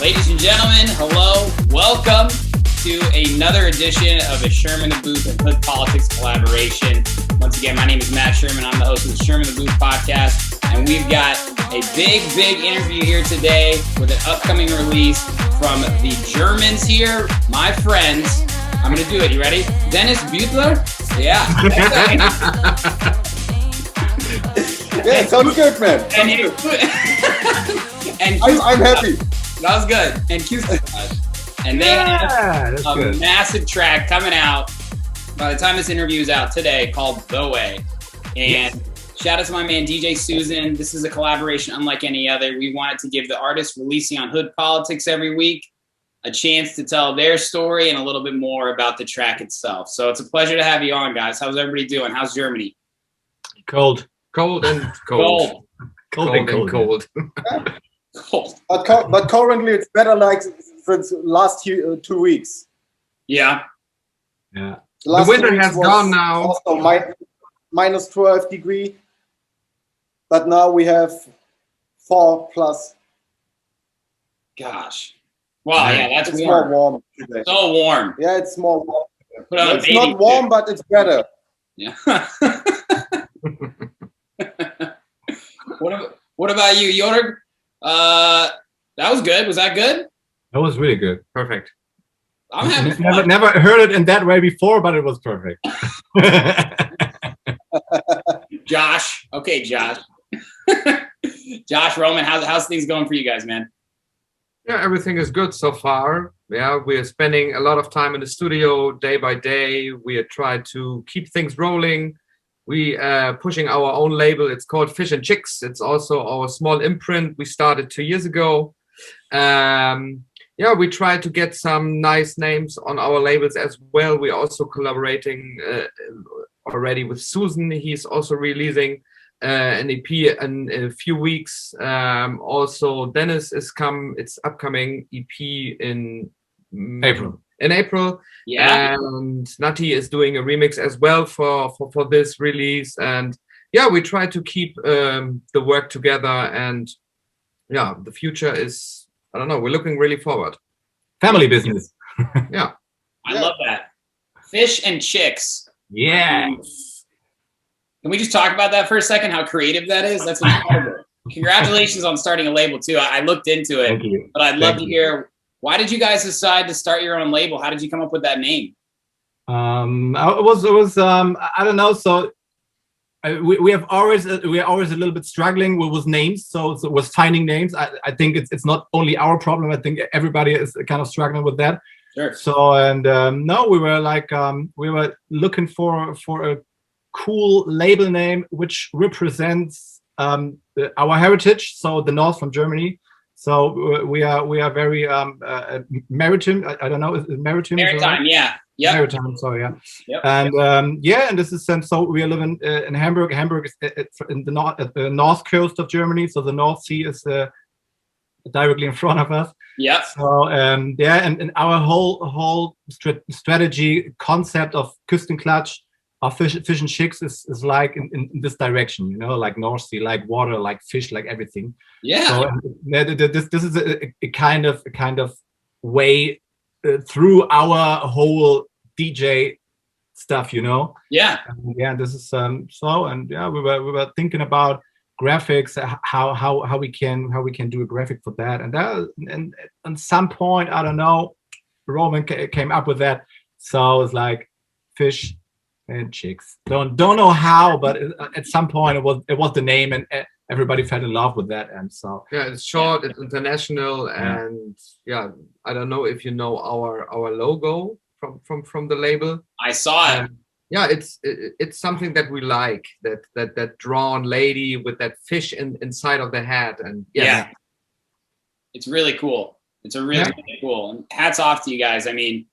Ladies and gentlemen, hello. Welcome to another edition of a Sherm in the Booth and Hood Politics collaboration. Once again, my name is Matt Sherman. I'm the host of the Sherm in the Booth podcast, and we've got a big interview here today with an upcoming release from the Germans here, my friends. I'm going to do it. You ready? Dennis Beutler? Yeah. Yeah, it sounds good, man. I'm happy. That was good. And Kuestenklatsch. And they have a massive track coming out by the time this interview is out today called The Way. And shout out to my man DJ Susan. This is a collaboration unlike any other. We wanted to give the artists releasing on Hood Politics every week a chance to tell their story and a little bit more about the track itself. So it's a pleasure to have you on, guys. How's everybody doing? How's Germany? Cold. Cold. Cold. But currently it's better like since last 2 weeks. Yeah. Yeah. The winter has gone now. Also minus 12 degrees. But now we have 4+. Gosh. Wow, yeah, that's it's warm. more warm today. So warm. Yeah, it's more warm. It's not warm, but it's better. Yeah. What about you, Jorg? That was good. Was that good? That was really good. Perfect. I'm having fun. Never heard it in that way before, but it was perfect. Josh. Okay, Josh. Josh, Roman, how's things going for you guys, man? Yeah, everything is good so far. Yeah, we are spending a lot of time in the studio day by day. We are trying to keep things rolling. We are pushing our own label. It's called Fish and Chicks. It's also our small imprint we started 2 years ago. We try to get some nice names on our labels as well. We're also collaborating already with Susan. He's also releasing an EP in a few weeks. Also, Dennis is its upcoming EP in April. Yeah. And Nati is doing a remix as well for this release. And yeah, we try to keep the work together. And yeah, the future is, I don't know, we're looking really forward. Family business. Yeah. I love that. Fish and Chicks. Yes. Can we just talk about that for a second? How creative that is? That's incredible. Congratulations on starting a label too. I looked into it, but I'd love to hear, why did you guys decide to start your own label? How did you come up with that name? It was I don't know. So we are always a little bit struggling with names. So it was finding names. I think it's not only our problem. I think everybody is kind of struggling with that. Sure. So we were like we were looking for a cool label name which represents our heritage. So the North from Germany. So we are very maritime. I don't know, is it maritime? Maritime, yeah. Yep. Maritime, sorry, yeah. Yep. And and this is so we are living in Hamburg. Hamburg is in the north coast of Germany, so the North Sea is directly in front of us. Yeah. So and our whole strategy concept of Kuestenklatsch, of fish and chicks is like in this direction, you know, like North Sea, like water, like fish, like everything. Yeah. So this is a kind of way through our whole DJ stuff, you know. Yeah. This is we were thinking about graphics, how we can do a graphic for that, and at some point, I don't know, Roman came up with that. So it's like Fish and Chicks. Don't know how, but at some point it was the name, and everybody fell in love with that. And so it's short, it's international, and I don't know if you know our logo from the label. I saw it. It's something that we like, that drawn lady with that fish inside of the head, and it's really cool. It's really cool. And hats off to you guys. I mean,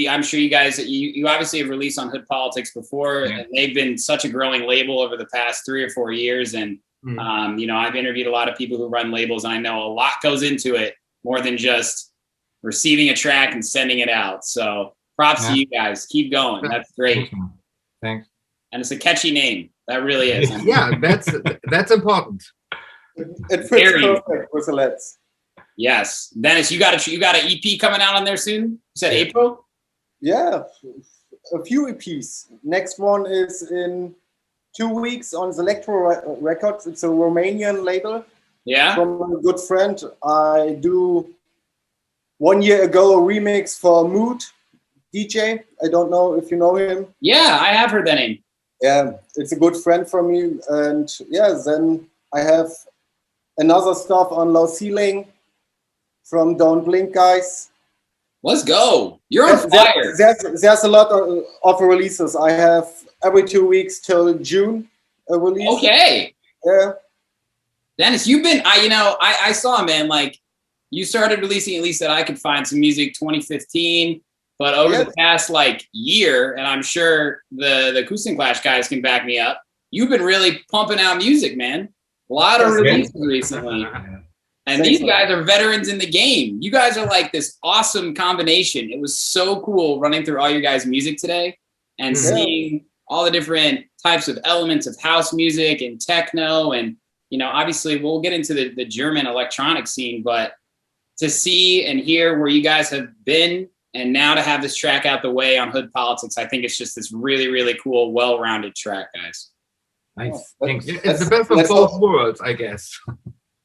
I'm sure you guys, you obviously have released on Hood Politics before, and they've been such a growing label over the past 3 or 4 years. And, I've interviewed a lot of people who run labels, and I know a lot goes into it more than just receiving a track and sending it out. So props to you guys. Keep going. That's great. Thanks. And it's a catchy name. That really is. That's important. It fits perfect with the Let's. Yes, Dennis, you got an EP coming out on there soon. You said April. Yeah, a few EPs. Next one is in 2 weeks on Electro Records. It's a Romanian label. Yeah. From a good friend. I do 1 year ago a remix for Mood DJ. I don't know if you know him. Yeah, I have heard that name. Yeah, it's a good friend for me. And yeah, then I have another stuff on Low Ceiling from Don't Blink guys. Let's go. You're on fire. There's a lot of releases. I have every 2 weeks till June a release. Okay. Yeah. Dennis, you've been, I saw, man, like you started releasing, at least that I could find, some music 2015, but over the past like year, and I'm sure the Kuestenklatsch guys can back me up, you've been really pumping out music, man. A lot of releases recently. And these guys are veterans in the game. You guys are like this awesome combination. It was so cool running through all your guys' music today and seeing all the different types of elements of house music and techno. And, obviously we'll get into the German electronic scene, but to see and hear where you guys have been and now to have this track out the way on Hood Politics, I think it's just this really, really cool, well-rounded track, guys. Nice. Thanks. It's the best of both worlds, I guess.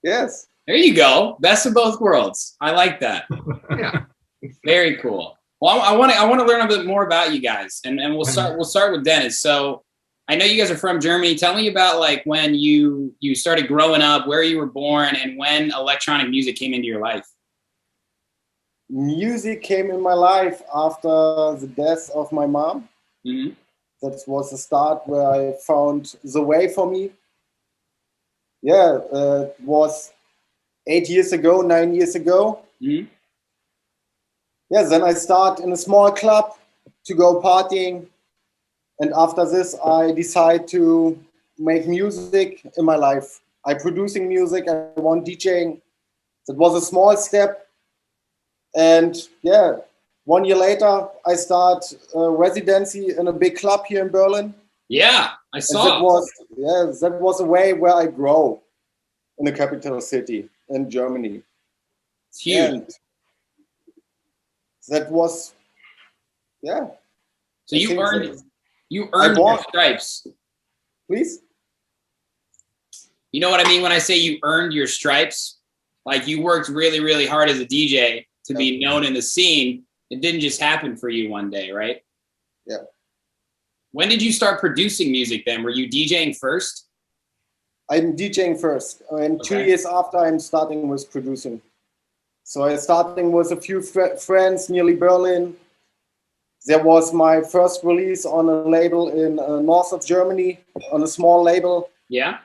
Yes. There you go. Best of both worlds. I like that. Yeah. Very cool. Well, I want to learn a bit more about you guys, and we'll start with Dennis. So I know you guys are from Germany. Tell me about like when you started growing up, where you were born, and when electronic music came into your life. Music came in my life after the death of my mom. Mm-hmm. That was the start where I found the way for me. Yeah, it was 9 years ago. Mm-hmm. Yeah, then I start in a small club to go partying. And after this, I decide to make music in my life. I'm producing music, I want DJing. That was a small step. And yeah, 1 year later, I start a residency in a big club here in Berlin. Yeah, I saw. That was a way where I grow in the capital city in Germany. It's huge. And that was, yeah. So you earned your stripes. Please? You know what I mean when I say you earned your stripes? Like you worked really, really hard as a DJ to be known in the scene. It didn't just happen for you one day, right? Yeah. When did you start producing music then? Were you DJing first? I'm DJing first. And 2 years after, I'm starting with producing. So I'm starting with a few friends nearly Berlin. There was my first release on a label in north of Germany, on a small label. Yeah.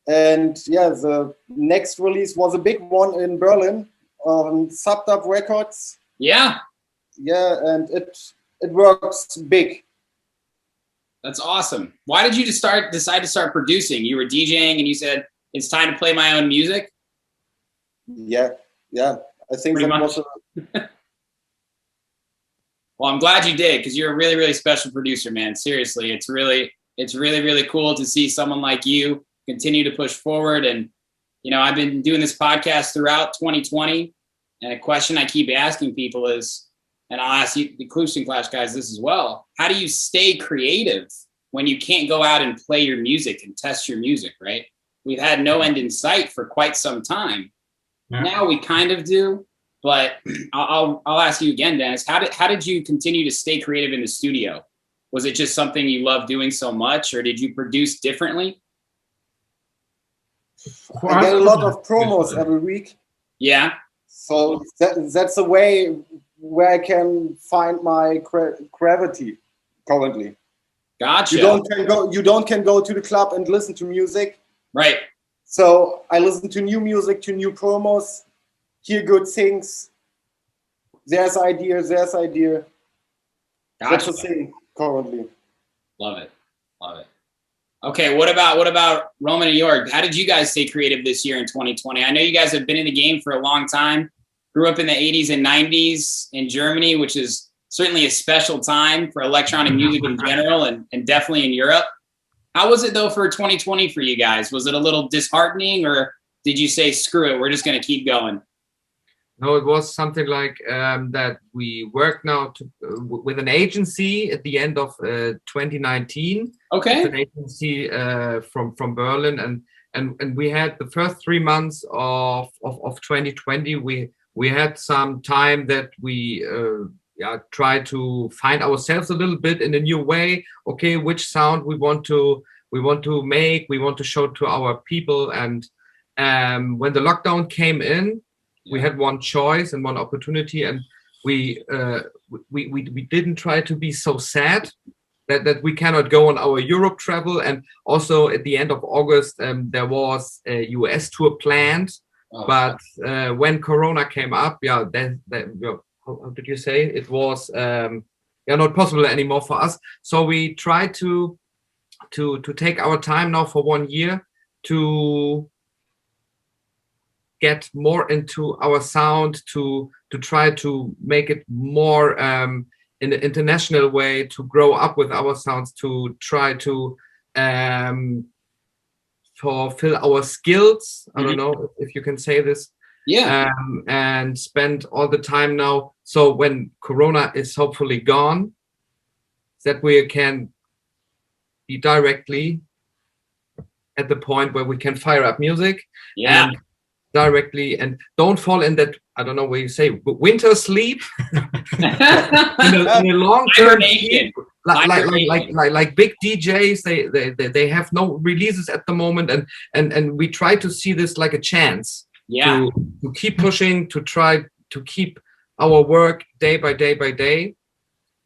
And yeah, the next release was a big one in Berlin on Subdub Records. Yeah. Yeah, and it works big. That's awesome. Why did you decide to start producing? You were DJing and you said, it's time to play my own music? Yeah. I think Pretty that much. was Well, I'm glad you did, because you're a really, really special producer, man. Seriously, it's really, really cool to see someone like you continue to push forward. And, I've been doing this podcast throughout 2020. And a question I keep asking people is, and I'll ask you, the Kuestenklatsch guys, this as well. How do you stay creative when you can't go out and play your music and test your music, right? We've had no end in sight for quite some time. Yeah. Now we kind of do, but I'll ask you again, Dennis. How did you continue to stay creative in the studio? Was it just something you love doing so much, or did you produce differently? I get a lot of promos every week. Yeah. So that's a way where I can find my gravity currently. Gotcha. You don't can go to the club and listen to music. Right. So I listen to new music, to new promos, hear good things. There's idea. Gotcha. That's the thing currently. Love it. Okay, what about Roman and Jörg? How did you guys stay creative this year in 2020? I know you guys have been in the game for a long time. Grew up in the 80s and 90s in Germany, which is certainly a special time for electronic music in general and definitely in Europe. How was it, though, for 2020 for you guys? Was it a little disheartening, or did you say, screw it, we're just going to keep going? No, it was something like that we work now with an agency at the end of 2019. Okay. It's an agency from Berlin, and we had the first 3 months of 2020. We had some time that we try to find ourselves a little bit in a new way. Okay, which sound we want to make, we want to show to our people. And when the lockdown came in, we had one choice and one opportunity, and we didn't try to be so sad that we cannot go on our Europe travel. And also at the end of August, there was a US tour planned. Oh, but when Corona came up, then how did you say, it was not possible anymore for us. So we tried to take our time now for 1 year to get more into our sound, to try to make it more in an international way, to grow up with our sounds, to try to fulfill our skills. I don't know if you can say this. Yeah. And spend all the time now. So when Corona is hopefully gone, that we can be directly at the point where we can fire up music. Yeah. And directly, and don't fall in that, I don't know what you say, winter sleep. in a long-term sleep, like big DJs, they have no releases at the moment, and we try to see this like a chance. Yeah. To keep pushing, to try to keep our work day by day by day.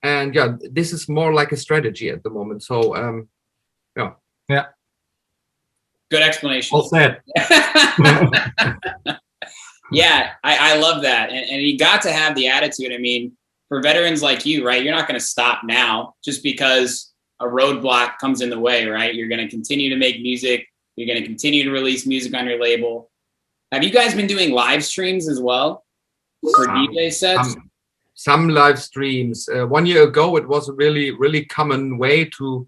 And this is more like a strategy at the moment. So yeah. Good explanation. Well said. Yeah, I love that. And you got to have the attitude. I mean, for veterans like you, right, you're not going to stop now just because a roadblock comes in the way, right? You're going to continue to make music. You're going to continue to release music on your label. Have you guys been doing live streams as well for DJ sets? Some live streams. 1 year ago, it was a really, really common way to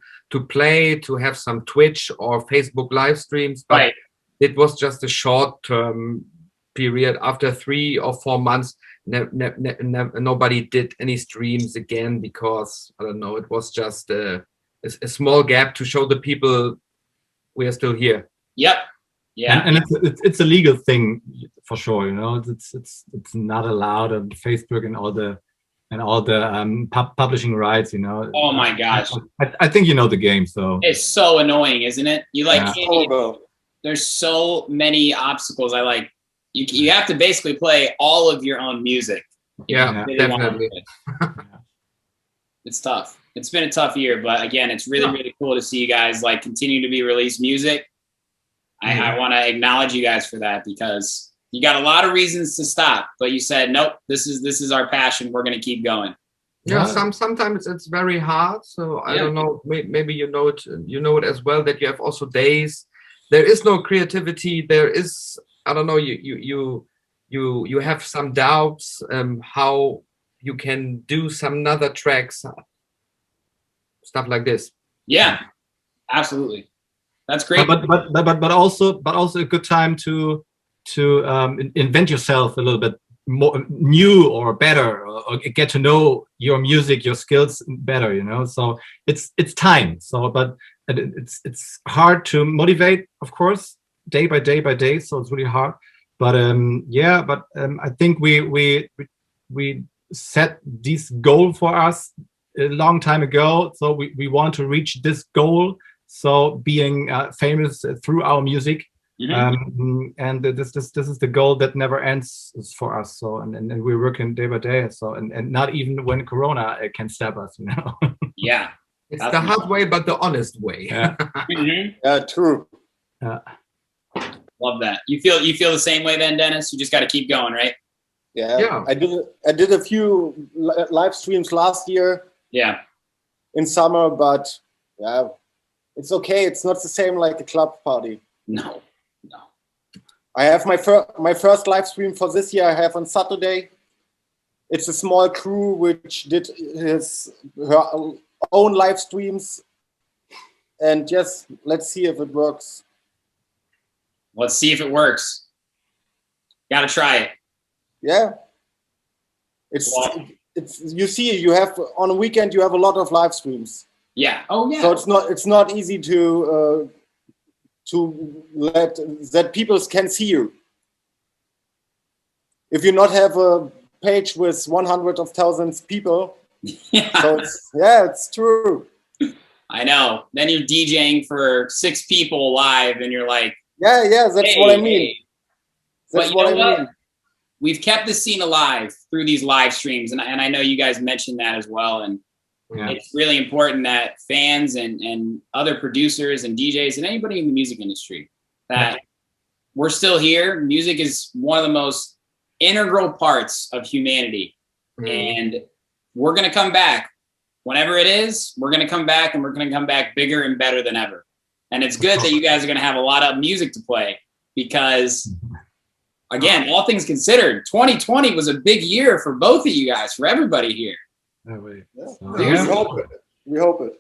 play, to have some Twitch or Facebook live streams, but right. It was just a short-term period. After 3 or 4 months, nobody did any streams again because, I don't know, it was just a small gap to show the people we are still here. Yep. Yeah. And it's a legal thing for sure, you know. It's not allowed on Facebook and all the publishing rights, you know. Oh my gosh. I think you know the game, so it's so annoying, isn't it? You can't even, there's so many obstacles. You have to basically play all of your own music. Yeah, definitely. It's tough. It's been a tough year, but again, it's really, really cool to see you guys continue to be released music. I want to acknowledge you guys for that because you got a lot of reasons to stop, but you said, nope, this is our passion. We're going to keep going. Yeah, sometimes it's very hard. So I don't know, maybe you know it as well, that you have also days there is no creativity. There is, I don't know, you have some doubts how you can do some other tracks, stuff like this. Yeah, absolutely. That's great. But also a good time to invent yourself a little bit more new or better, or get to know your music, your skills better, you know. So it's time. So but it's hard to motivate, of course, day by day. So it's really hard. But I think we set this goal for us a long time ago. So we want to reach this goal. So being famous through our music, and this is the goal that never ends for us. So and we're working day by day. So and not even when Corona can stop us, you know. Yeah, it's the hard way, but the honest way. Yeah, yeah, true. Love that. You feel the same way then, Dennis? You just got to keep going, right? Yeah. I did a few live streams last year. Yeah. In summer, but yeah. It's okay. It's not the same like a club party. No. I have my first live stream for this year. I have on Saturday. It's a small crew which did her own live streams, and just let's see if it works. Let's see if it works. Got to try it. yeah, it's you see, you have on a weekend you have a lot of live streams. Yeah. Oh yeah. So it's not easy to let that people can see you. If you not have a page with 100,000 people, Yeah. so it's true. I know. Then you're DJing for 6 people live, and you're like, yeah, that's hey, what I mean. Hey. That's what I mean. We've kept the scene alive through these live streams, and I know you guys mentioned that as well. And it's really important that fans and other producers and DJs and anybody in the music industry that we're still here. Music is one of the most integral parts of humanity, and we're gonna come back. Whenever it is, we're going to come back, and we're going to come back bigger and better than ever. And it's good that you guys are going to have a lot of music to play because, again, all things considered, 2020 was a big year for both of you guys, for everybody here. We hope it.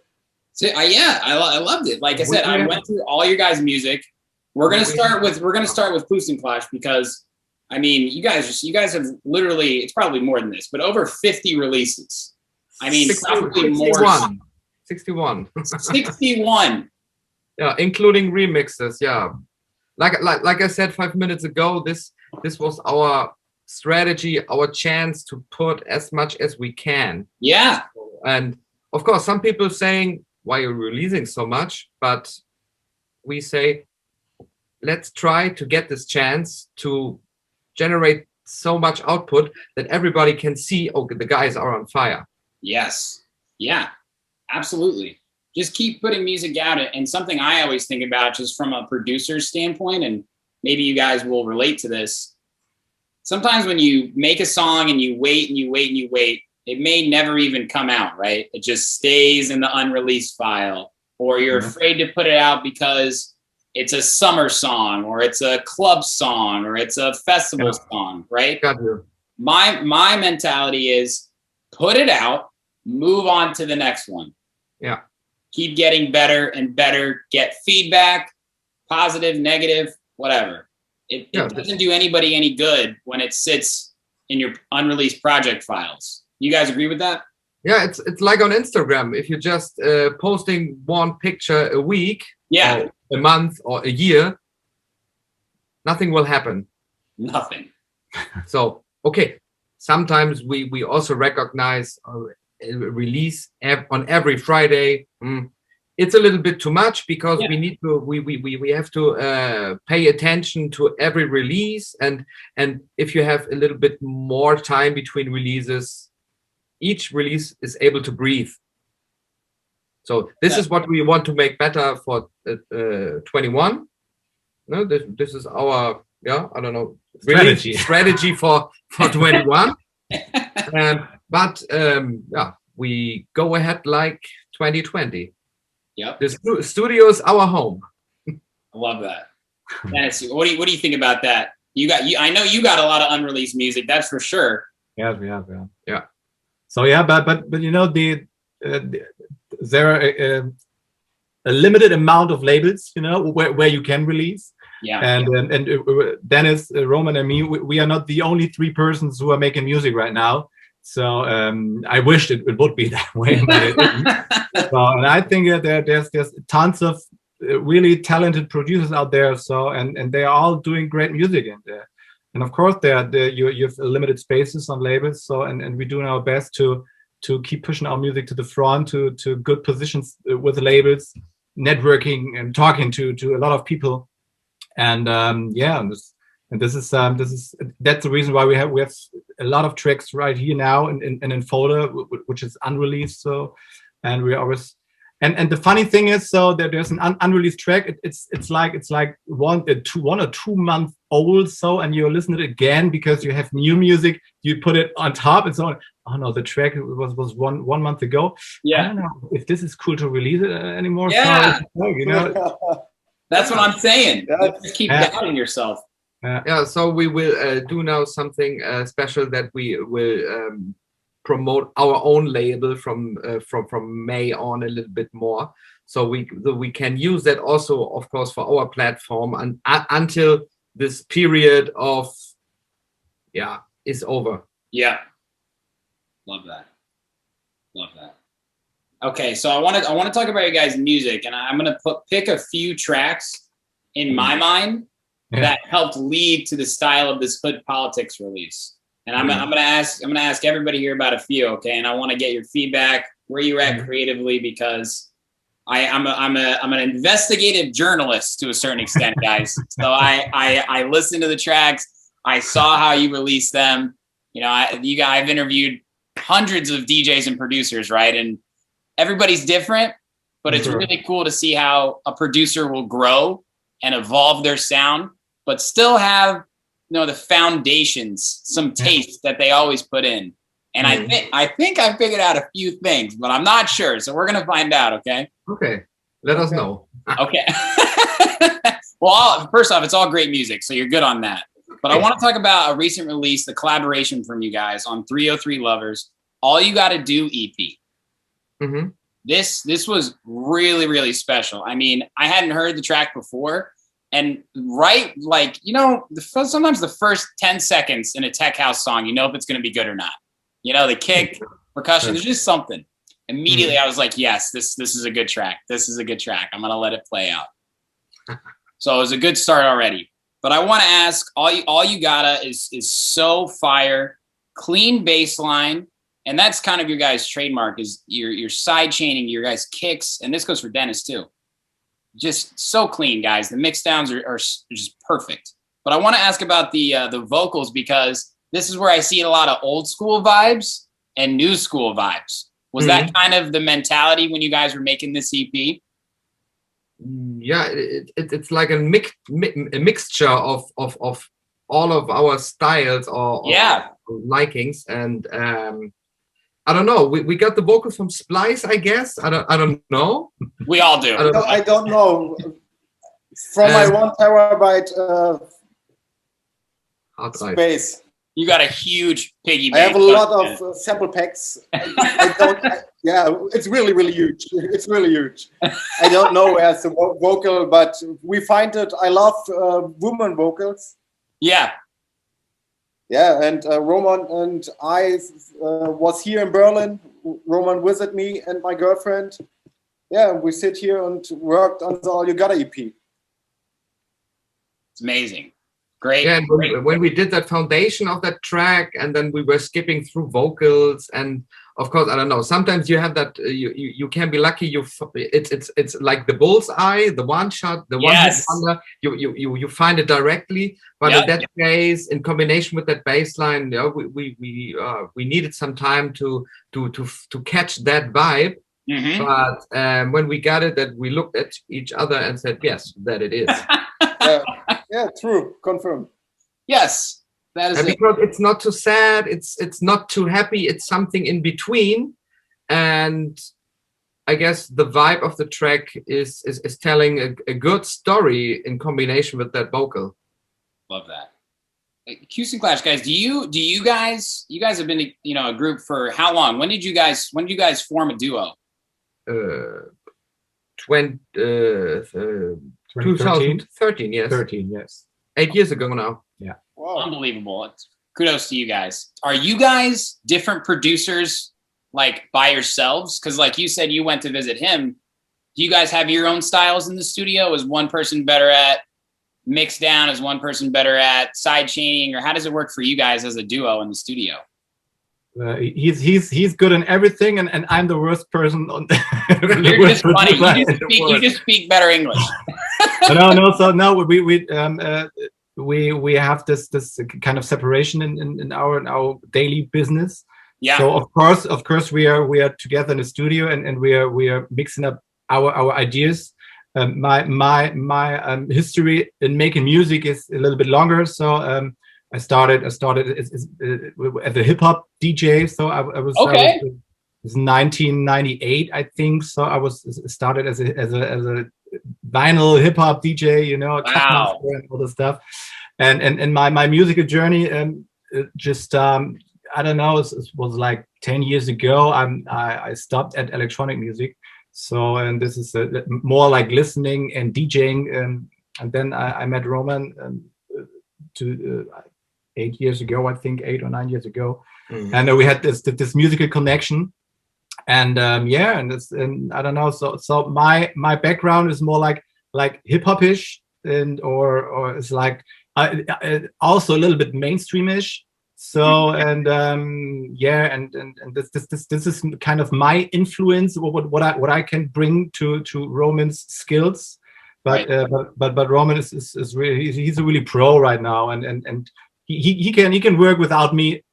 So, I loved it. Like I said, I went through all your guys' music. We're going to start with Kuestenklatsch because, I mean, you guys have literally, it's probably more than this, but over 50 releases. I mean, 61. 61. Yeah, including remixes. Yeah, like I said 5 minutes ago, this was our strategy, our chance to put as much as we can. Yeah. And of course, some people saying, "Why are you releasing so much?" But we say, let's try to get this chance to generate so much output that everybody can see, oh, the guys are on fire. Yes. Yeah, absolutely. Just keep putting music out. And something I always think about just from a producer's standpoint, and maybe you guys will relate to this. Sometimes when you make a song and you wait and you wait and you wait, it may never even come out, right? It just stays in the unreleased file, or you're afraid to put it out because it's a summer song, or it's a club song, or it's a festival song, right? Got you. My mentality is put it out, move on to the next one. Yeah. Keep getting better and better. Get feedback, positive, negative, whatever. It doesn't do anybody any good when it sits in your unreleased project files. You guys agree with that? Yeah, it's like on Instagram. If you're just posting one picture a week, or a month, or a year, nothing will happen. Nothing. So, okay. Sometimes we also recognize release on every Friday. It's a little bit too much because we need to we have to pay attention to every release, and if you have a little bit more time between releases, each release is able to breathe. So this is what we want to make better for 21. No, this is our I don't know, strategy for 21. But we go ahead like 2020. Yep. The studio is our home. I love that. Dennis, what do you think about that? I know you got a lot of unreleased music, that's for sure. Yeah. So but you know there are a limited amount of labels, you know, where you can release. Yeah. And Dennis, Roman, and me, we are not the only 3 persons who are making music right now. So I wished it would be that way, but it isn't. So, and I think that there's tons of really talented producers out there. So and they are all doing great music, and of course you have limited spaces on labels. So and we're doing our best to keep pushing our music to the front, to good positions with labels, networking and talking to a lot of people. And that's the reason why we have a lot of tracks right here now in folder, which is unreleased. So, and we always and the funny thing is, so that there's an unreleased track. It's like 1 or 2 months old. So, and you listen to it again because you have new music. You put it on top and so on. Oh no, the track was one month ago. Yeah. I don't know if this is cool to release it anymore. Yeah. So, you know. That's what I'm saying. Just keep doubting yourself. So we will do now something special that we will promote our own label from May on a little bit more. So we can use that also, of course, for our platform and until this period of is over. Yeah. Love that. Love that. Okay, so I want to talk about your guys' music, and I'm gonna pick a few tracks in my mind that helped lead to the style of this Hood Politics release. And I'm gonna ask everybody here about a few, okay? And I want to get your feedback, where you're at creatively, because I'm an investigative journalist to a certain extent, guys. So I listened to the tracks, I saw how you released them. You know, I've interviewed hundreds of DJs and producers, right? And everybody's different, but it's really cool to see how a producer will grow and evolve their sound, but still have, you know, the foundations, some taste that they always put in. And I think I figured out a few things, but I'm not sure. So we're gonna find out. Okay. Okay. Let us know. Okay. Well, first off, it's all great music, so you're good on that. But I want to talk about a recent release, the collaboration from you guys on 303 Lovers, All You Gotta Do EP. Mm-hmm. This was really, really special. I mean, I hadn't heard the track before, and like, you know, sometimes the first 10 seconds in a tech house song, you know if it's going to be good or not. You know, the kick, percussion, there's just something. Immediately, I was like, yes, this is a good track. This is a good track. I'm gonna let it play out. So it was a good start already. But I want to ask, all you gotta is so fire, clean bass line. And that's kind of your guys' trademark, is your side chaining, your guys' kicks, and this goes for Dennis too. Just so clean, guys. The mix downs are just perfect. But I want to ask about the vocals, because this is where I see a lot of old school vibes and new school vibes. Was that kind of the mentality when you guys were making this EP? Yeah, it's like a mixture of all of our styles or likings, and I don't know. We got the vocals from Splice, I guess. I don't know. We all do. I don't know. From my 1 terabyte space. You got a huge piggy I bank. have a lot of sample packs. Yeah, it's really, really huge. It's really huge. I don't know as a vocal, but we find it. I love woman vocals. Yeah. Yeah, and Roman and I was here in Berlin. Roman visited me and my girlfriend. Yeah, we sit here and worked on the All You Gotta EP. It's amazing. Great. Yeah, and when we did that foundation of that track, and then we were skipping through vocals, and of course, I don't know. Sometimes you have that. You can be lucky. It's like the bullseye, the one shot, the one hit wonder. You find it directly. But in that case, in combination with that bass line, you know, we needed some time to catch that vibe. But when we got it, that we looked at each other and said, yes, that it is. Yeah, true. Confirmed. Yes, that is because it's not too sad. It's not too happy. It's something in between, and I guess the vibe of the track is telling a good story in combination with that vocal. Love that. Kuestenklatsch, guys, do you guys have been, you know, a group for how long? When did you guys form a duo? 2013, yes. 13, yes. 8 years ago now. Yeah. Wow. Unbelievable. Kudos to you guys. Are you guys different producers, like, by yourselves? Because like you said, you went to visit him. Do you guys have your own styles in the studio? Is one person better at mix down? Is one person better at side chaining? Or how does it work for you guys as a duo in the studio? He's good in everything, and I'm the worst person on You're just funny. You just speak better English. We have this kind of separation in our daily business. Yeah. So of course we are together in the studio, and we are mixing up our ideas. My history in making music is a little bit longer, so I started as a hip hop DJ. So I was 1998, I think. So I was started as a vinyl hip hop DJ, you know, wow, and all this stuff. And my musical journey I don't know, it was like 10 years ago. I stopped at electronic music. So, and this is more like listening and DJing. And then I met Roman 8 years ago, I think 8 or 9 years ago, and we had this musical connection, and yeah, and I don't know. So my background is more like hip hop-ish, and or it's like also a little bit mainstreamish. So and yeah, and this is kind of my influence, what I can bring to Roman's skills. But but Roman is really, he's a really pro right now, and he can work without me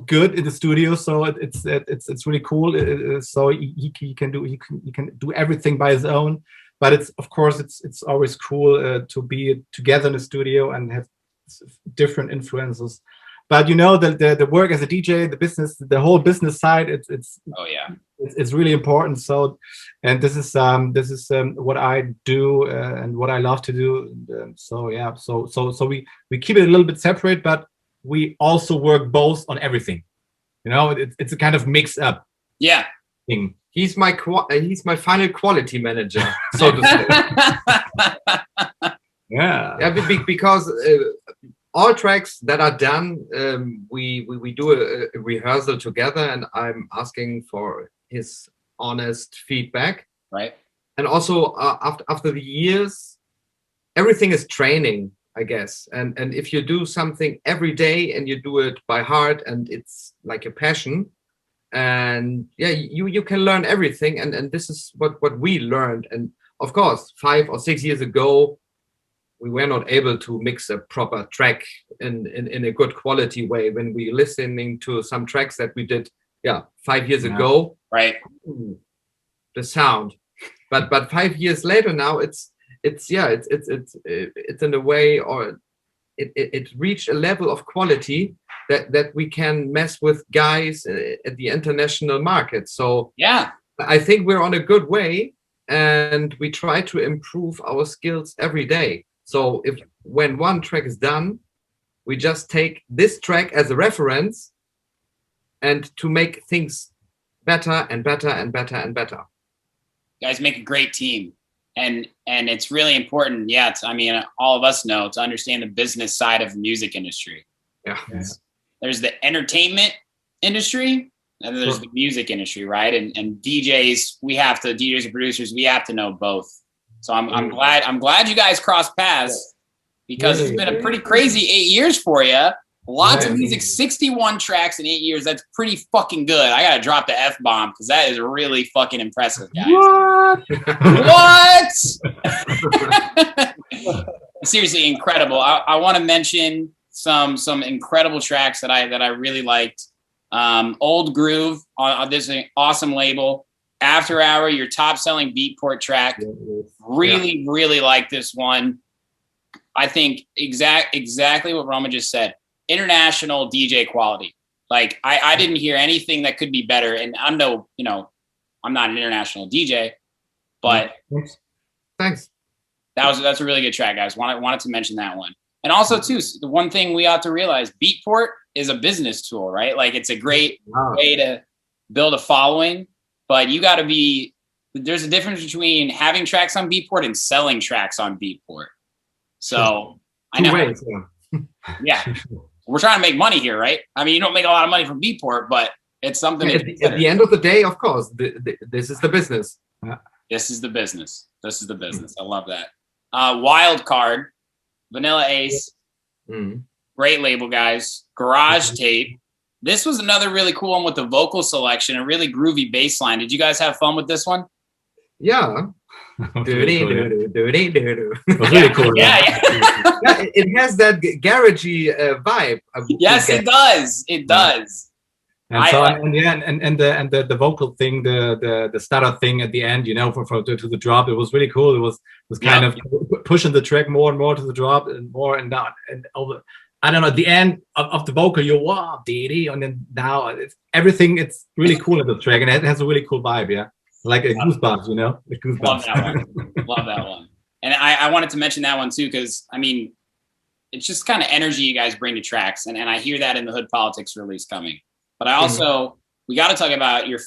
good in the studio, so it's really cool. So he can do everything by his own, but it's of course it's always cool to be together in the studio and have different influences. But you know, the work as a DJ, the business, the whole business side, it's oh yeah, it's really important. So, and this is what I do and what I love to do. And, so yeah, so we keep it a little bit separate, but we also work both on everything. You know, it's a kind of mix up. Yeah. Thing. He's my final quality manager, so to say. Yeah. Because all tracks that are done, we do a rehearsal together, and I'm asking for his honest feedback. Right. And also after the years, everything is training, I guess. And if you do something every day and you do it by heart and it's like a passion, and yeah, you can learn everything. And this is what we learned. And of course, 5 or 6 years ago, we were not able to mix a proper track in a good quality way when we listening to some tracks that we did 5 years ago. Right. The sound. But 5 years later now it's in a way, or it reached a level of quality that we can mess with guys at the international market. So yeah, I think we're on a good way, and we try to improve our skills every day. So when one track is done, we just take this track as a reference and to make things better and better and better and better. You guys make a great team. And it's really important, I mean, all of us know, to understand the business side of the music industry. Yeah. There's the entertainment industry, and then there's the music industry, right? And DJs, DJs and producers, we have to know both. So I'm glad you guys crossed paths, because it's been a pretty crazy 8 years for you. Lots of music, 61 tracks in 8 years. That's pretty fucking good. I gotta drop the F-bomb, because that is really fucking impressive, guys. What? Seriously, incredible. I want to mention some incredible tracks that I really liked. Old Groove on this awesome label. After Hour, your top selling Beatport track. Really like this one. I think exactly what Roman just said. International DJ quality. Like I didn't hear anything that could be better. And I'm not an international DJ, but thanks. That's a really good track, guys. Wanted to mention that one. And also too, the one thing we ought to realize, Beatport is a business tool, right? Like it's a great way to build a following, but there's a difference between having tracks on Beatport and selling tracks on Beatport. So I know. Ways, yeah. We're trying to make money here, right? I mean, you don't make a lot of money from Beatport, but it's something. At the end of the day, of course, this is the business. This is the business. I love that. Wild Card, Vanilla Ace, great label, guys. Garage Tape. This was another really cool one with the vocal selection, a really groovy bass line. Did you guys have fun with this one? Yeah. It was really cool. Yeah. It has that garagey vibe. Yes, it does. It does. And so the vocal thing, the stutter thing at the end, to the drop, it was really cool. It was kind of pushing the track more and more to the drop, and more and down and over. I don't know. At the end of the vocal, you're wow, dee, and then now everything. It's really cool in the track, and it has a really cool vibe. Yeah, like a goosebumps, The goosebumps. Love that one. And I wanted to mention that one too, because I mean, it's just kind of energy you guys bring to tracks, and I hear that in the Hood Politics release coming. But I also we got to talk about your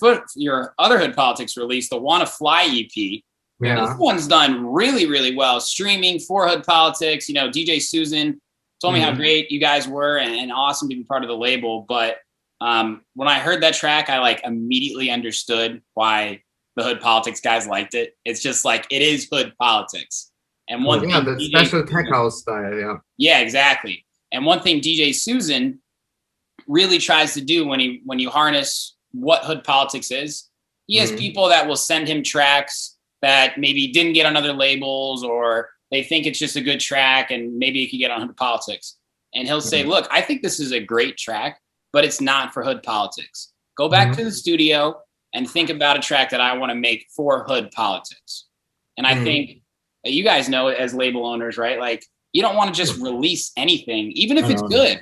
other Hood Politics release, the Wanna Fly EP. Yeah. This one's done really, really well. Streaming for Hood Politics, DJ Susan told me how great you guys were and awesome to be part of the label. But when I heard that track, I like immediately understood why the Hood Politics guys liked it. It's just like, it is Hood Politics. And one thing, the special tech house style, yeah, exactly. And one thing DJ Susan really tries to do when you harness what Hood Politics is, he has people that will send him tracks that maybe didn't get on other labels, or they think it's just a good track and maybe it could get on Hood Politics. And he'll say, look, I think this is a great track, but it's not for Hood Politics. Go back to the studio and think about a track that I want to make for Hood Politics. And I think you guys know as label owners, right? Like, you don't want to just release anything, even if it's good.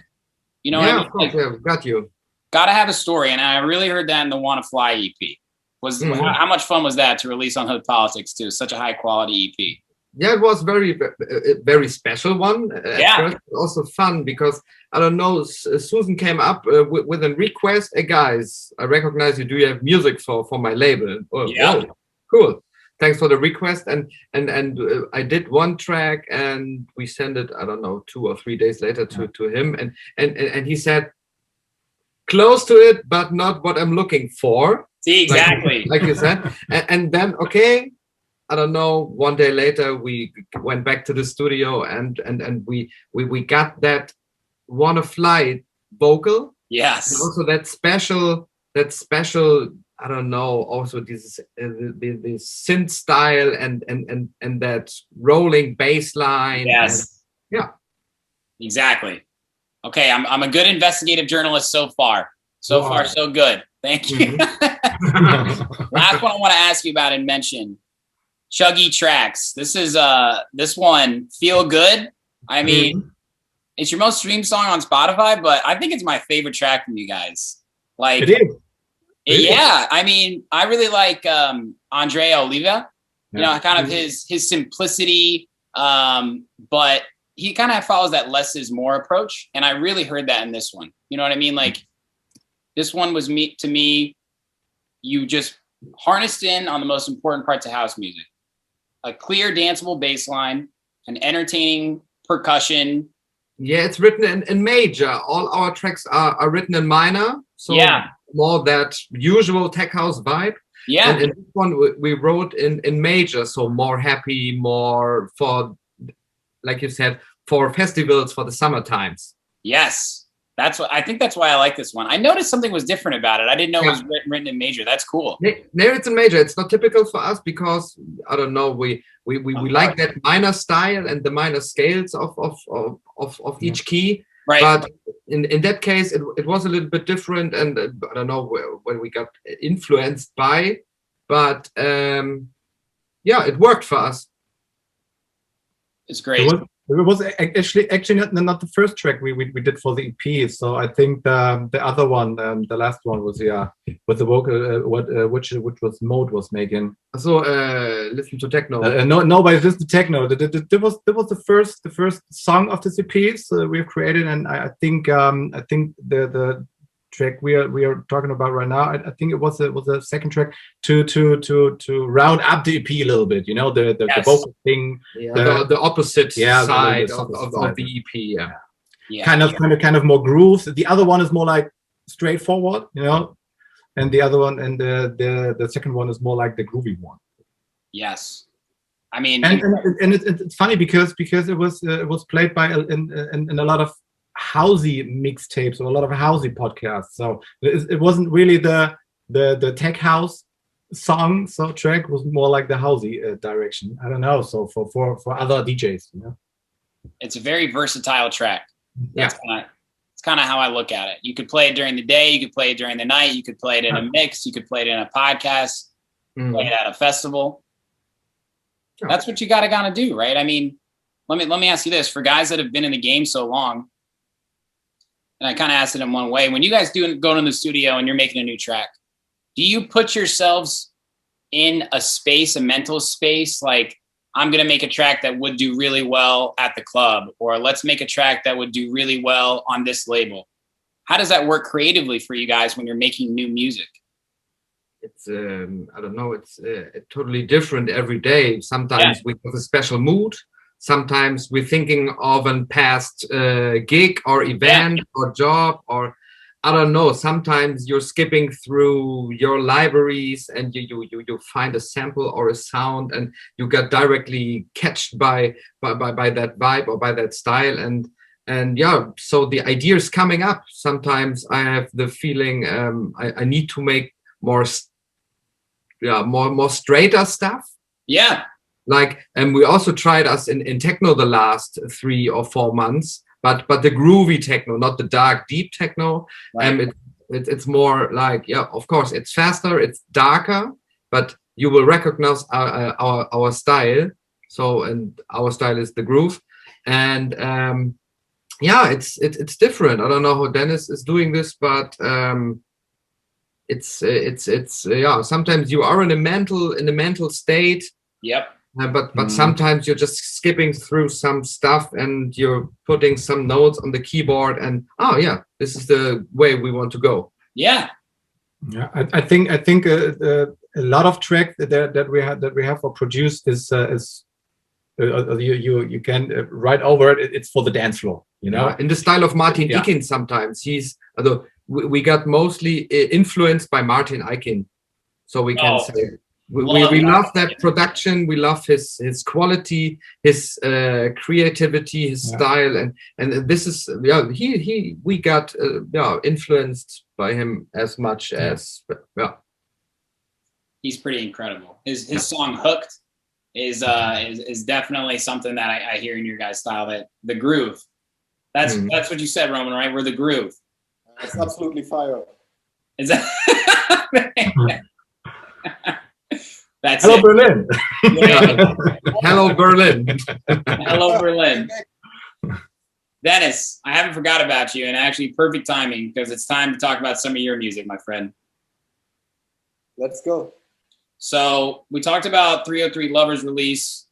You know what I mean? Of course, like, got you. Got to have a story. And I really heard that in the Wanna Fly EP. How much fun was that to release on Hood Politics too? Such a high quality EP. Yeah, it was very special one. First, also fun because I don't know. Susan came up with a request. Hey guys, I recognize you. Do you have music for my label? Oh, cool. Thanks for the request. And I did one track and we sent it. I don't know, 2 or 3 days later to him. And he said, close to it, but not what I'm looking for. See, exactly. Like you said. And then, okay, I don't know, 1 day later, we went back to the studio and we got that Wanna Fly vocal. Yes. And also that special, I don't know, also this the synth style and that rolling bass line. Yes. Yeah. Exactly. Okay, I'm a good investigative journalist so far. So far, so good. Thank you. Last one I want to ask you about and mention. Chuggy Tracks. This is this one, Feel Good. I mean, it's your most streamed song on Spotify, but I think it's my favorite track from you guys. Like, It is. Yeah, I mean, I really like Andrea Oliva. You know, kind of his simplicity, but he kind of follows that less is more approach, and I really heard that in this one. You know what I mean? Like, this one was to me, you just harnessed in on the most important parts of house music. A clear, danceable bass line, an entertaining percussion. Yeah, it's written in major. All our tracks are written in minor. So more that usual tech house vibe. Yeah. And in this one, we wrote in major. So more happy, more for, like you said, for festivals, for the summer times. Yes. I think that's why I like this one. I noticed something was different about it. I didn't know it was written in major. That's cool. No, it's in major. It's not typical for us because I don't know. We like that minor style and the minor scales of each key. Right. But in that case, it was a little bit different, and I don't know when we got influenced by, but it worked for us. It's great. It was actually not the first track we did for the EP. So I think the other one, the last one was with the vocal which was Mode was making. So listen to techno. Nobody listened to techno. That was the first song of this EP we've created, and I think the track we are talking about right now, I think it was the second track to round up the EP a little bit, you know, the vocal thing, the opposite side of the EP. Kind of more grooves. The other one is more like straightforward, you know, and the other one and the second one is more like the groovy one. Yes, I mean, and it's funny because it was played by in a lot of housey mixtapes or a lot of housey podcasts, so it wasn't really the tech house song. So track was more like the housey direction. I don't know. So for other DJs, you know, it's a very versatile track. It's kind of how I look at it. You could play it during the day, you could play it during the night, you could play it in a mix, you could play it in a podcast, play it at a festival. That's what you gotta do, right? I mean, let me ask you this: for guys that have been in the game so long. And I kind of asked it in one way. When you guys go in the studio and you're making a new track, do you put yourselves in a mental space, like, I'm going to make a track that would do really well at the club, or let's make a track that would do really well on this label? How does that work creatively for you guys when you're making new music? It's, I don't know, it's totally different every day. Sometimes we have a special mood. sometimes we're thinking of a past gig or event or job, or I don't know, sometimes you're skipping through your libraries and you find a sample or a sound and you get directly catched by that vibe or by that style. And yeah, so the idea is coming up. Sometimes I have the feeling I need to make more straighter stuff. Yeah. Like, and we also tried us in techno the last 3 or 4 months, but the groovy techno, not the dark, deep techno. Right. It's more like, yeah, of course, it's faster, it's darker, but you will recognize our style. So, and our style is the groove. And yeah, it's different. I don't know how Dennis is doing this, but it's yeah, sometimes you are in a mental state. Yep. But sometimes you're just skipping through some stuff and you're putting some notes on the keyboard and oh yeah, this is the way we want to go. Yeah. Yeah, I think a lot of track that we have or produced is you can write over it. It's for the dance floor, you know. Yeah, in the style of Martin Ikin. Sometimes we got mostly influenced by Martin Ikin, so we can say. We love that production. We love his quality, his creativity, his style, and this is we got influenced by him as much as He's pretty incredible. His song "Hooked" is definitely something that I hear in your guys' style. That the groove. That's what you said, Roman, right? We're the groove. It's absolutely fire. Is that? That's Hello, it. Berlin. Yeah. Hello, Berlin. Hello, Berlin. Dennis, I haven't forgot about you, and actually perfect timing because it's time to talk about some of your music, my friend. Let's go. So we talked about 303 Lovers release.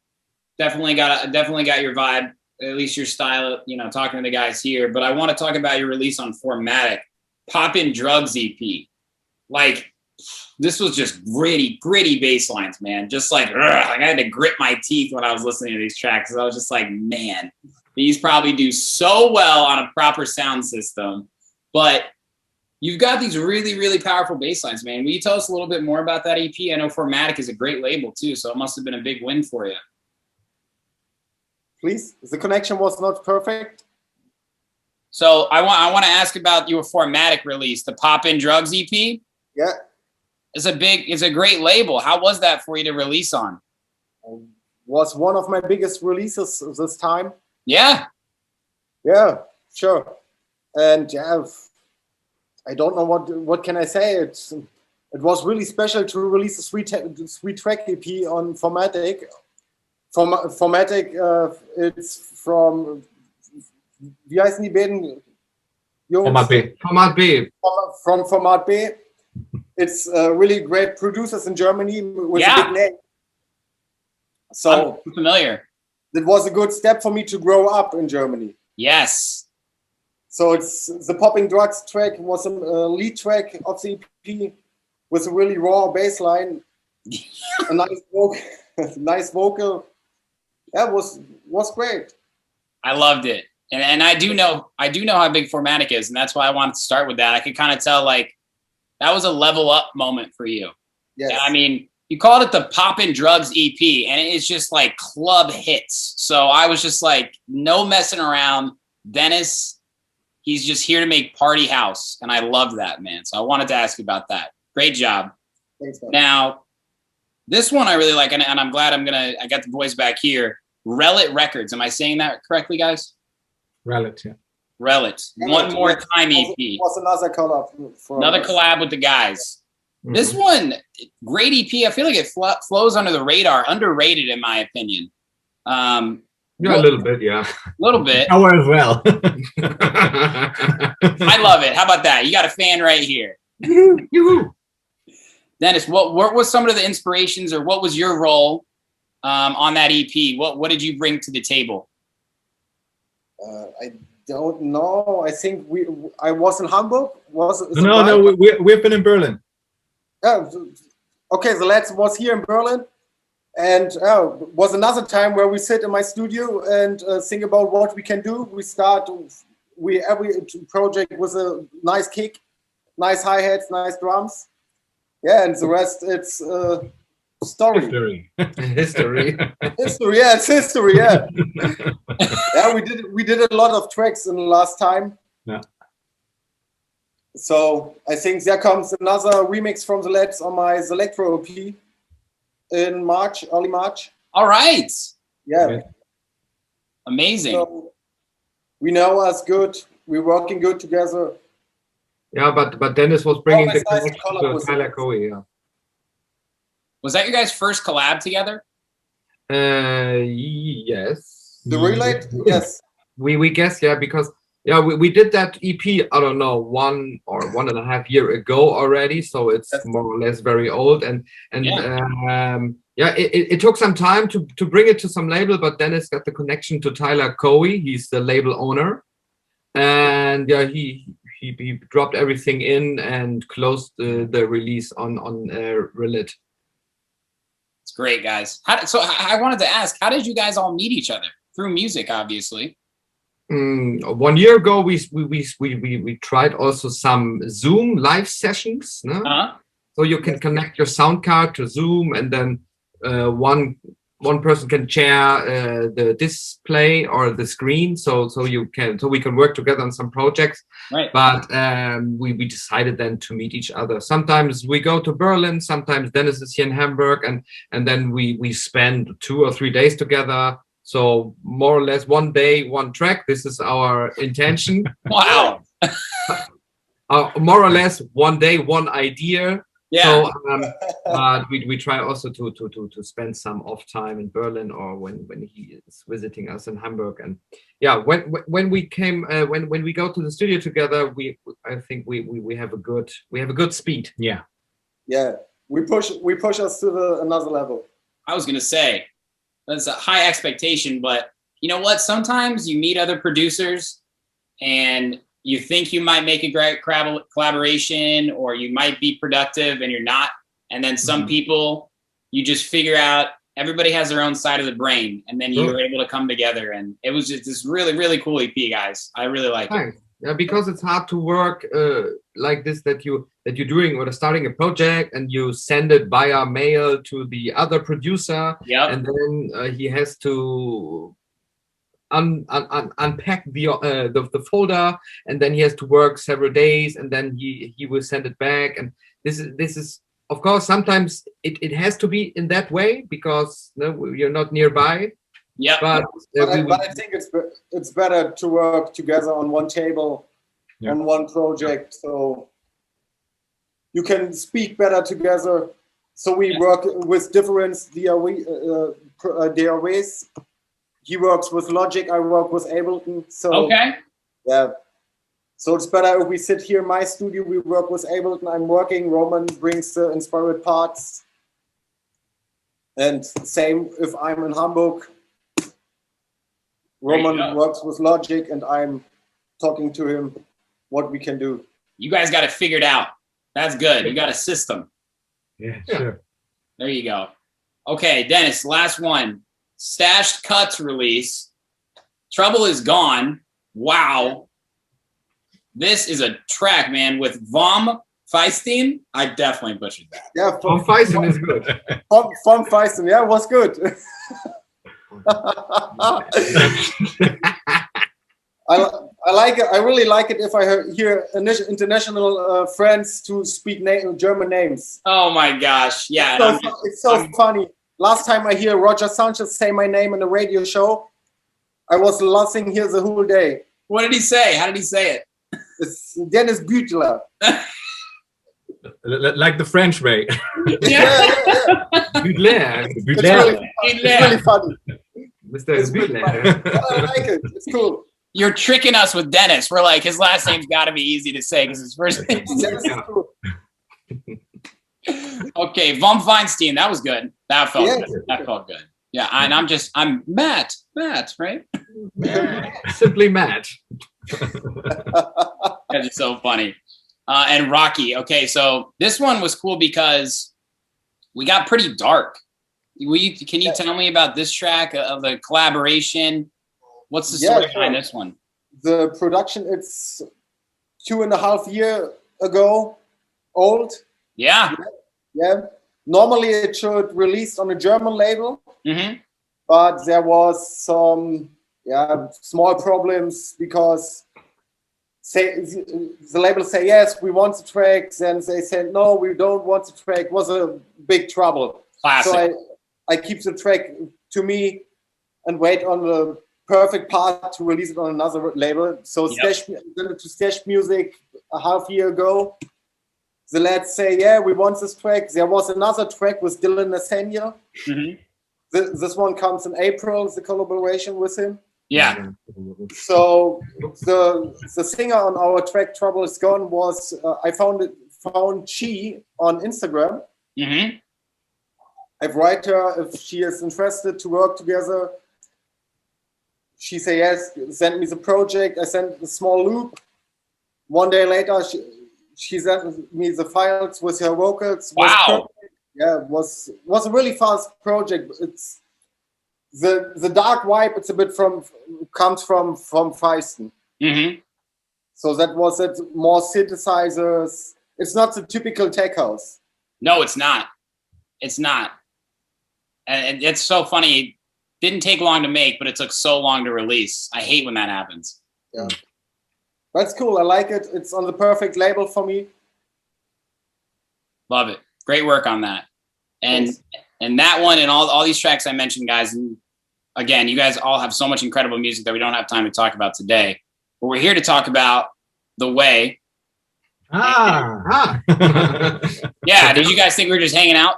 Definitely got your vibe, at least your style, you know, talking to the guys here. But I want to talk about your release on Formatic, Poppin' Drugs EP. Like, this was just gritty bass lines, man. Just like I had to grit my teeth when I was listening to these tracks. I was just like, man, these probably do so well on a proper sound system. But you've got these really powerful bass lines, man. Will you tell us a little bit more about that EP? I know Formatic is a great label too, so it must have been a big win for you. Please, the connection was not perfect. So I want to ask about your Formatic release, the Poppin' Drugs EP. Yeah. It's a great label. How was that for you to release on? Was one of my biggest releases this time. Yeah. Yeah, sure. And yeah, I don't know what can I say. It was really special to release a sweet track EP on Formatic. Formatic, it's from wie heißen die beiden Jungs? Format B. From Format B. It's really great producers in Germany with a big name. So I'm familiar. It was a good step for me to grow up in Germany. Yes. So it's the Popping Drugs track was a lead track of the EP with a really raw bass line, a nice vocal. That was great. I loved it. And I do know how big Formatic is, and that's why I wanted to start with that. I could kind of tell like that was a level up moment for you. Yes. I mean, you called it the Poppin' Drugs EP, and it's just like club hits. So I was just like, no messing around. Dennis, he's just here to make party house, and I love that, man. So I wanted to ask you about that. Great job. Thanks, man. Now, this one I really like, and I'm glad I got the boys back here. Relit Records. Am I saying that correctly, guys? Relit, yeah. Relit. One More Time EP. Was another collab. Another collab with the guys. Mm-hmm. This one, great EP. I feel like it flows under the radar. Underrated, in my opinion. Yeah, a little bit, yeah. A little bit. Our as well. I love it. How about that? You got a fan right here. Yoo-hoo. Dennis, what was some of the inspirations, or what was your role on that EP? What did you bring to the table? I don't know. I think I was in Hamburg. No, we've been in Berlin. Yeah. Okay, the lads was here in Berlin, And was another time where we sit in my studio and think about what we can do. Every project with a nice kick, nice hi-hats, nice drums. Yeah, and the rest, it's story. History. History. History, yeah, it's history, yeah. Yeah, we did a lot of tracks in the last time. Yeah. So I think there comes another remix from the lads on my Electro EP in March, early March. All right. Yeah. Amazing. So we know us good. We're working good together. Yeah, but Dennis was bringing the Always nice connection to to collab Tyler with Coey. Yeah. Was that your guys' first collab together? Yes. The relate? Yes. We guess, yeah, because we did that EP, I don't know, 1 or 1.5 years ago already, so it's more or less very old. And it took some time to bring it to some label, but Dennis got the connection to Tyler Coey. He's the label owner, and yeah, he dropped everything in and closed the release on Relit. It's great, guys. So I wanted to ask, how did you guys all meet each other? Through music, obviously. 1 year ago, we tried also some Zoom live sessions. No? So you can connect your sound card to Zoom, and then one person can share the display or the screen, so we can work together on some projects. Right. But we decided then to meet each other. Sometimes we go to Berlin, sometimes Dennis is here in Hamburg, and then we spend 2 or 3 days together. So more or less 1 day, 1 track. This is our intention. Wow. More or less 1 day, 1 idea. Yeah. So we try also to spend some off time in Berlin, or when he is visiting us in Hamburg. And yeah, when we go to the studio together, I think we have a good speed. Yeah. Yeah. We push us to another level. I was gonna say that's a high expectation, but you know what? Sometimes you meet other producers and you think you might make a great collaboration, or you might be productive and you're not. And then some people, you just figure out everybody has their own side of the brain, and then you were able to come together. And it was just this really, really cool EP, guys. I really like it. Yeah, because it's hard to work like this, that you're doing or starting a project and you send it via mail to the other producer. Yep. And then he has to unpack the folder, and then he has to work several days, and then he will send it back. And this is of course sometimes it has to be in that way, because you're not nearby. Yeah, but I think it's better to work together on one table, on one project, so you can speak better together. So we work with different DAWs. He works with Logic, I work with Ableton. So yeah, so it's better if we sit here in my studio. We work with Ableton. I'm working. Roman brings the inspired parts, and same if I'm in Hamburg. Roman works with Logic, and I'm talking to him what we can do. You guys got it figured out. That's good. You got a system. Yeah, sure. There you go. Okay, Dennis, last one. Stashed Cuts release. Trouble is Gone. Wow. This is a track, man, with Vom Feinstein. I definitely butchered that. Yeah, Vom Feinstein is good. Vom Feinstein, yeah, it was good. I like it. I really like it if I hear international friends to speak German names. Oh my gosh! Yeah, it's so funny. Last time I hear Roger Sanchez say my name in a radio show, I was laughing here the whole day. What did he say? How did he say it? It's Dennis Beutler. Like the French way. Yeah. Beutler. It's really funny. Mr. Beutler. I like it. It's cool. You're tricking us with Dennis. We're like, his last name's got to be easy to say because his first name is cool. Okay, Vom Feinstein. That was good. That felt good. That felt good. Yeah, and I'm Matt, right? Simply Matt. That's so funny. And Rocky. Okay, so this one was cool because we got pretty dark. Can you tell me about this track of the collaboration? What's the story behind this one? The production, it's 2.5 years ago old. Yeah. Yeah. Normally it should release on a German label, but there was some small problems because the label say yes, we want the track, then they said no, we don't want the track. It was a big trouble. Classic. So I keep the track to me and wait on the perfect part to release it on another label. So to Stash Music a half year ago, the lads say, yeah, we want this track. There was another track with Dylan Nathaniel. This one comes in April, the collaboration with him. Yeah. So the singer on our track Trouble Is Gone was, I found she on Instagram. I've write her if she is interested to work together. She said yes, send me the project. I sent a small loop. One day later, she sent me the files with her vocals. Wow. Yeah, was a really fast project. It's the dark vibe. It's a bit comes from Feisten. So that was it. More synthesizers. It's not the typical tech house. No, it's not. It's not. And it's so funny. It didn't take long to make, but it took so long to release. I hate when that happens. Yeah. That's cool. I like it. It's on the perfect label for me. Love it. Great work on that. And that one and all these tracks I mentioned, guys. And again, you guys all have so much incredible music that we don't have time to talk about today. But we're here to talk about The Way. Yeah, did you guys think we were just hanging out?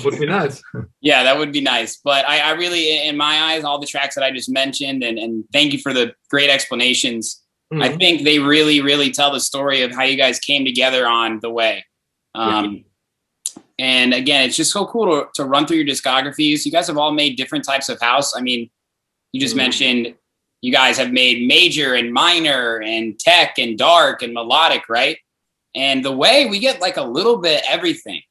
Would be nice. Yeah, that would be nice. But I really, in my eyes, all the tracks that I just mentioned, and thank you for the great explanations. I think they really, really tell the story of how you guys came together on The Way. And again, it's just so cool to run through your discographies. You guys have all made different types of house. I mean, you just mentioned you guys have made major and minor and tech and dark and melodic, right? And The Way, we get like a little bit everything.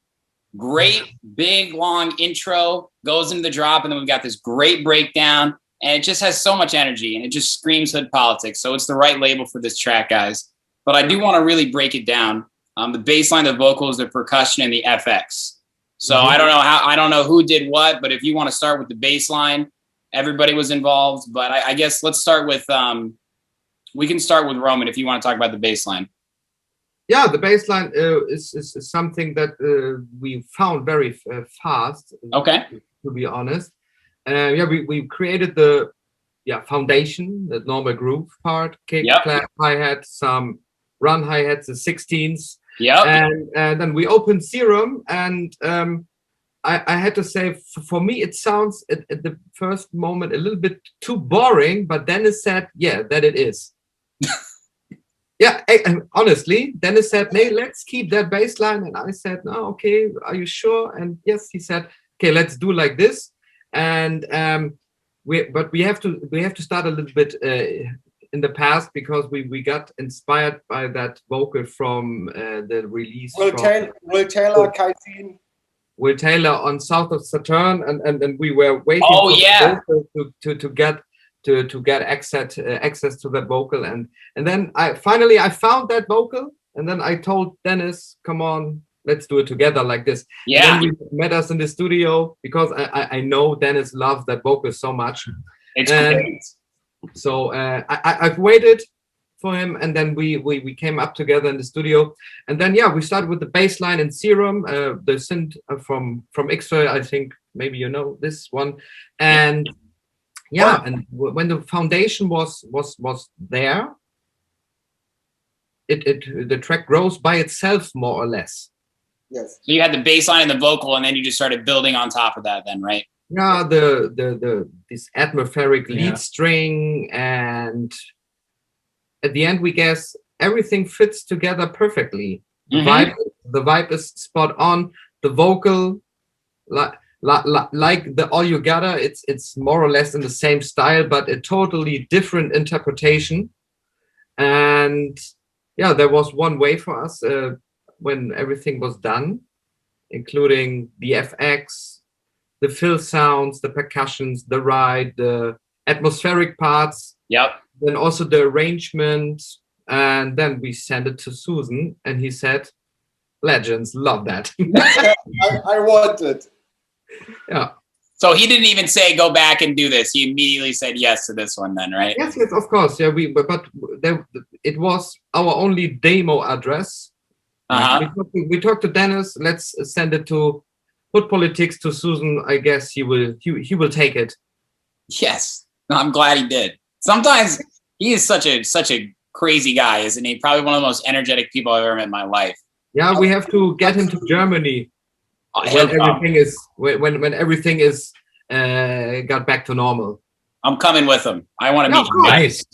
Great, big, long intro, goes into the drop, and then we've got this great breakdown, and it just has so much energy, and it just screams hood politics. So it's the right label for this track, guys. But I do want to really break it down. The bass line, the vocals, the percussion, and the FX. So I don't know who did what, but if you want to start with the bass line, everybody was involved. But I guess let's start with, we can start with Roman if you want to talk about the bass line. Yeah, the bass line is something that we found very fast. Okay. To be honest, we created the foundation, the normal groove part, kick, clap, hi-hat, some run hi-hats, the 16s. And then we opened Sherm, and I had to say, for me, it sounds at the first moment a little bit too boring, but Dennis said, that it is. Honestly, Dennis said, "Hey, let's keep that bass line." And I said, "No, okay, are you sure?" And yes, he said, "Okay, let's do like this." And we have to start a little bit in the past, because we got inspired by that vocal from the release. Will Taylor, Kaisin. Will Taylor on South of Saturn, and we were waiting to get access to that vocal, and then I finally found that vocal, and then I told Dennis, come on, let's do it together like this. And then we met us in the studio, because I know Dennis loves that vocal so much. It's great. So I've waited for him, and then we came up together in the studio, and then we started with the bass line in Sherm, the synth from X-Ray, I think maybe you know this one, and and when the foundation was there, the track grows by itself, more or less. Yes. So you had the bass line and the vocal, and then you just started building on top of that, then, right? Yeah, this atmospheric lead string, and at the end, we guess everything fits together perfectly. The vibe is spot on. The vocal, like the All You Gotta, it's more or less in the same style, but a totally different interpretation. And there was one way for us when everything was done. including the FX, the fill sounds, the percussions, the ride, the atmospheric parts. Yep. Then also the arrangement. And then we sent it to Susan, and he said, legends, love that. I want it. Yeah. So he didn't even say, go back and do this. He immediately said yes to this one then, right? Yes, of course. Yeah, but it was our only demo address. Uh-huh. We talked to Dennis. Let's send it to Put Politics to Susan. I guess he will take it. Yes. No, I'm glad he did. Sometimes he is such a crazy guy, isn't he? Probably one of the most energetic people I've ever met in my life. Yeah, we have to get him to Germany when everything is got back to normal. I'm coming with him. I want to meet him. Nice.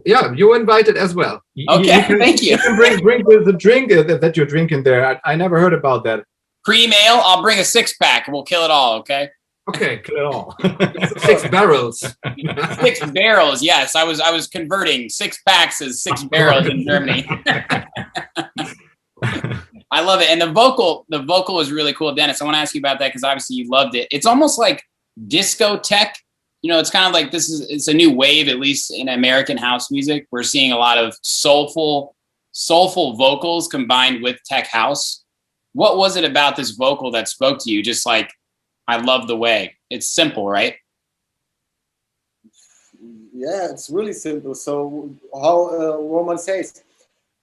Yeah, you're invited as well. Okay, thank you. You can bring the drink that you're drinking there. I never heard about that. Cream ale. I'll bring a 6-pack. We'll kill it all. Okay. Okay, Kill it all. 6 barrels. 6 barrels. Yes, I was converting 6 packs as 6 barrels in Germany. I love it. And the vocal is really cool. Dennis, I want to ask you about that because obviously you loved it. It's almost like discotheque. You know, it's kind of like it's a new wave, at least in American house music. We're seeing a lot of soulful vocals combined with tech house. What was it about this vocal that spoke to you? Just like, I love the way. It's simple, right? Yeah, it's really simple. So how Roman says,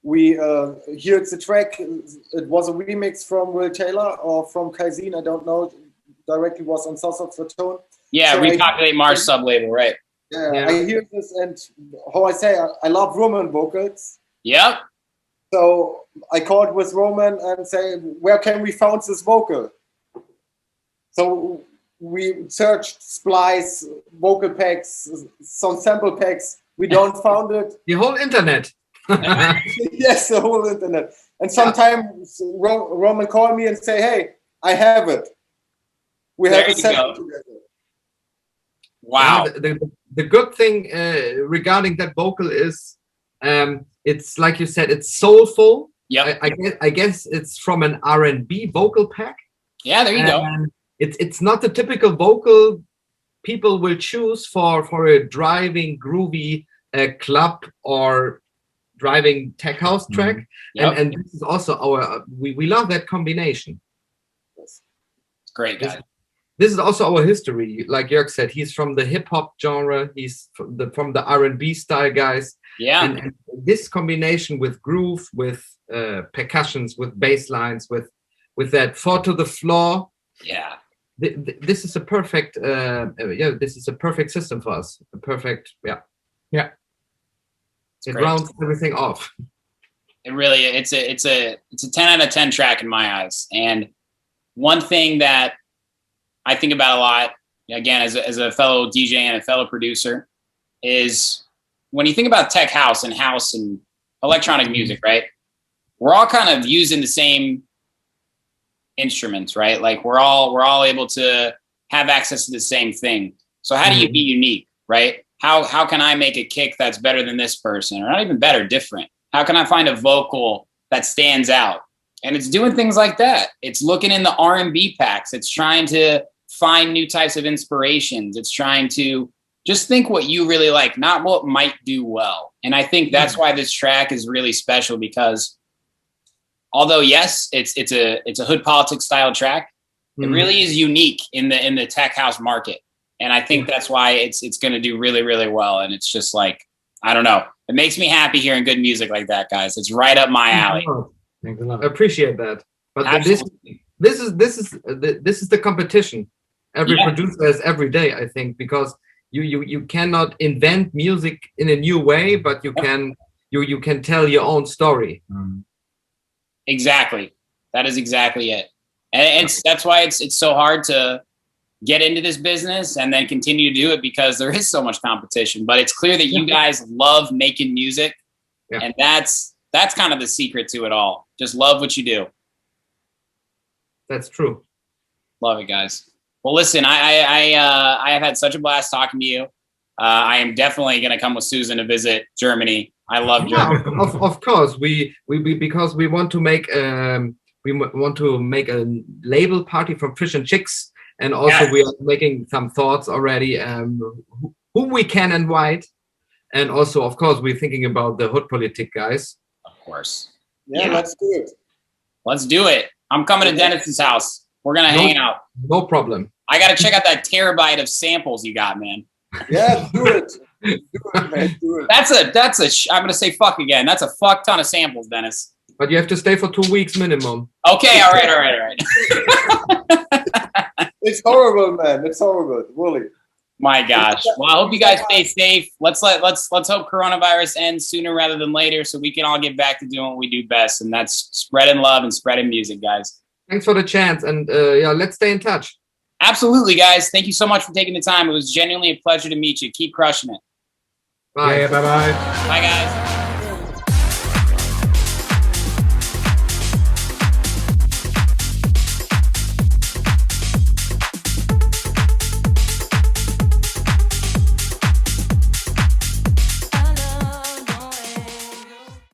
we here it's a track. It was a remix from Will Taylor or from Kaizen. I don't know. Directly was on Source of the Tone. Yeah, so Repopulate Mars sub-label, right? Yeah, I hear this, and how I say, I love Roman vocals. Yep. So I called with Roman and say, where can we find this vocal? So we searched Splice, vocal packs, some sample packs. We don't found it. The whole internet. Yes, the whole internet. And sometimes Roman called me and say, hey, I have it. We have a sample together. Wow. The good thing regarding that vocal is it's like you said, it's soulful. Yeah. I guess it's from an R&B vocal pack. Yeah, there you go. It's not the typical vocal people will choose for a driving groovy club or driving tech house track. Yep. And this is also we love that combination. It's great, guys. This is also our history. Like Jörg said, he's from the hip hop genre. He's from the R&B style guys. Yeah. And this combination with groove, with percussions, with bass lines, with that 4 to the floor. Yeah. This is a perfect. This is a perfect system for us. A perfect. Yeah. It rounds everything off. It really. It's a 10 out of 10 track in my eyes. And one thing that I think about a lot, again, as a fellow DJ and a fellow producer, is when you think about tech house and electronic music, right? We're all kind of using the same instruments, right? Like we're all able to have access to the same thing. So how do you be unique, right? How can I make a kick that's better than this person, or not even better, different? How can I find a vocal that stands out? And it's doing things like that. It's looking in the R&B packs. It's trying to find new types of inspirations. It's trying to just think what you really like, not what might do well. And I think that's why this track is really special, because although yes, it's a hood politics style track, it really is unique in the tech house market. And I think that's why it's going to do really, really well. And it's just like, I don't know. It makes me happy hearing good music like that, guys. It's right up my alley. Thanks a lot. I appreciate that. But this is the competition every producer has every day, I think, because you cannot invent music in a new way, but you can tell your own story. Exactly. That is exactly it. And that's why it's so hard to get into this business and then continue to do it, because there is so much competition. But it's clear that you guys love making music, and that's kind of the secret to it all. Just love what you do. That's true. Love it, guys. Well, listen, I have had such a blast talking to you. I am definitely going to come with Susan to visit Germany. I love Germany. Of course, we because we want to make we want to make a label party from Fish and Chicks, and also we are making some thoughts already who we can invite, and also of course we're thinking about the Hood Politik guys. Of course. Yeah, let's do it. Let's do it. I'm coming to Dennis's house. We're gonna hang out. No problem. I gotta check out that terabyte of samples you got, man. Yeah, do it. Do it, man. Do it. That's a. I'm gonna say fuck again. That's a fuck ton of samples, Dennis. But you have to stay for 2 weeks minimum. Okay, all right. It's horrible, man. It's horrible, really. My gosh. Well, I hope you guys stay safe. Let's hope coronavirus ends sooner rather than later, so we can all get back to doing what we do best, and that's spreading love and spreading music, guys. Thanks for the chance, and yeah, let's stay in touch. Absolutely, guys. Thank you so much for taking the time. It was genuinely a pleasure to meet you. Keep crushing it. Bye. Yeah, bye-bye. Bye, guys.